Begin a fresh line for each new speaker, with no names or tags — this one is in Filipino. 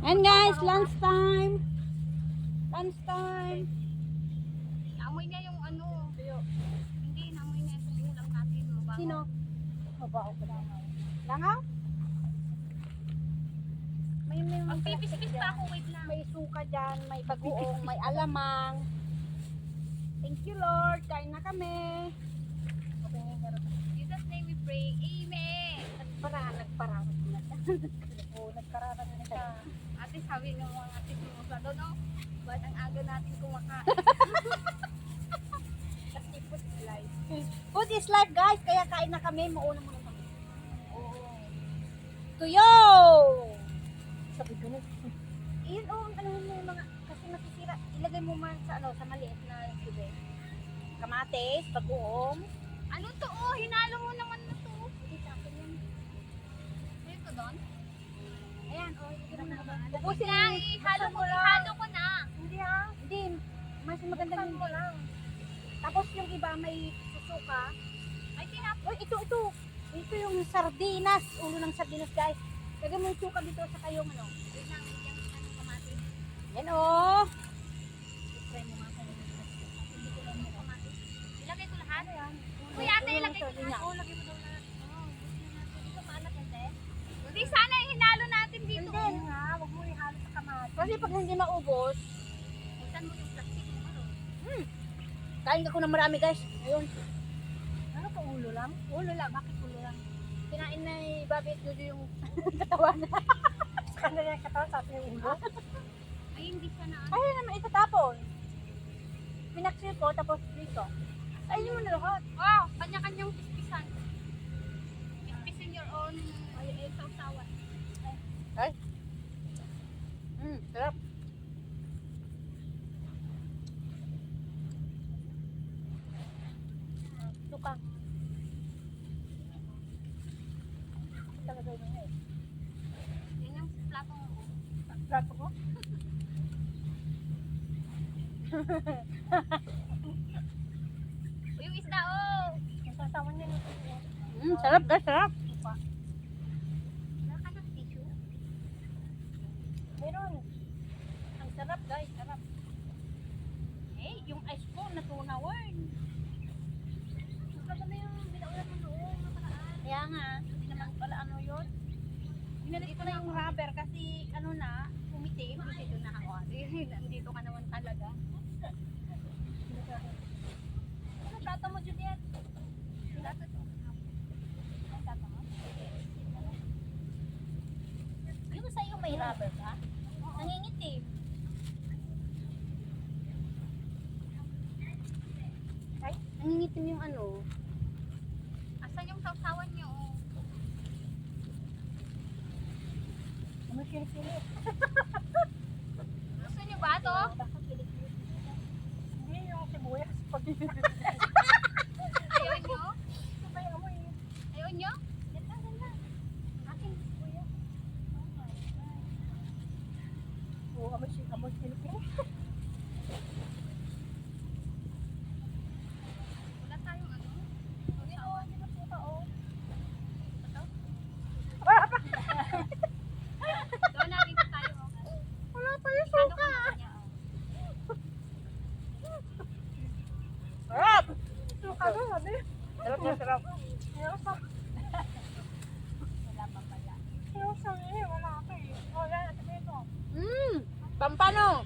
And guys, lunch time. Lunch time.
Naamoy niya yung ano. Hindi, naamoy niya yung ulam natin. Mabaho.
Sino? Mabaho ko langaw. Langaw? May
Magpipis-pis pa ako, wait lang.
May suka dyan, may bagoong, may alamang. Thank you Lord, kain na kami.
In Jesus' name we pray. Amen.
Nagparang. Oo, nagkararang na siya.
Ate, sabi ng mga ate sumusa doon, no? Ba't ang aga natin kumakain? Kasi food is life.
Food is life guys, kaya kain na kami, mauna muna kami. Oo. Tuyo! Sabi ko na. Iyon ano mo yung mga, kasi masisira, ilagay mo man sa sa maliit na tube. Kamatis, bagoong.
Ano to? Oh, hinalo mo naman na to.
Hindi sa akin yun.
Ayun to doon?
Ayan, ilagay mo na ba?
Ubusin lang, ihalo ko na.
Hindi ha? Hindi, mas magandang hindi. Lang. Tapos yung iba may susuka.
Ay,
Uy, ito. Ito yung sardinas, ulo ng sardinas guys. Lagyan mo yung suka dito sa kayong ano.
wait lang, yung anong kamatis.
Yan o.
Try mo nga kung hindi ko lang yung kamatis. Ilagay ko lahat? Uy, ate, ilagay ko lahat.
Oo, lagay mo daw lahat.
Dito maalat yan, te. Hindi, sana hinalo natin dito.
Hindi nga, wag mo ihalo sa kamatis. Kasi pag hindi maubos,
Buksan mo yung plastic mo.
kain ka ko ng marami guys. Ayun.
Ano pa, ulo lang?
Ulo lang, bakit ulo lang? Kinain na ni Bobby at Jojo yung katawan. Sa kanila yung katawan, sa atin yung ulo.
Ay, hindi siya na ano.
Ayun naman, itatapon. Pinaksil ko, tapos dito. Ayun mo na lahat.
Wow, kanya-kanyang pispisan. Pispisin your own sausawan.
Ay. Sarap. Suka. Talaga yun eh.
Yan yung plato mo.
Plato ko?
Yung isda, oh!
Nasasawan niya nito. Sarap guys, sarap.
Wala ka ng tissue?
Meron. Ang sarap guys, sarap. Eh, yung ice ko natunawan.
Saka na yung binaulan mo noong nakaraan.
Kaya nga, hindi naman pala ano yun. Binalit ko na yung rubber kasi ano na, umitim.
Dito na ako. Nandito ka naman talaga.
Ano plato mo, Juliet?
Plato to. Ang plato mo?
Yung sa'yo may rubber ka? Nangingitim. Ay, nangingitim yung ano.
Asan yung sausawan niyo? Oh?
Ano kilit-kilit?
Gusto niyo ba to?
Hindi yung sibuyas. Pag
Ayaw niyo?
sabay amoy.
Ayaw niyo?
Ganda. Aking sibuyas. Oo, amoy kilit-kilit.
Wala tayong ano?
Hindi mo suka, oh.
Ito?
Wala pa.
Doon na rin tayo. Oh.
Wala pa yung
Ano
suka.
ka niya?
Sarap! Suka doon, sabi. Sarap na sarap.
Wala pa pala.
Pampano!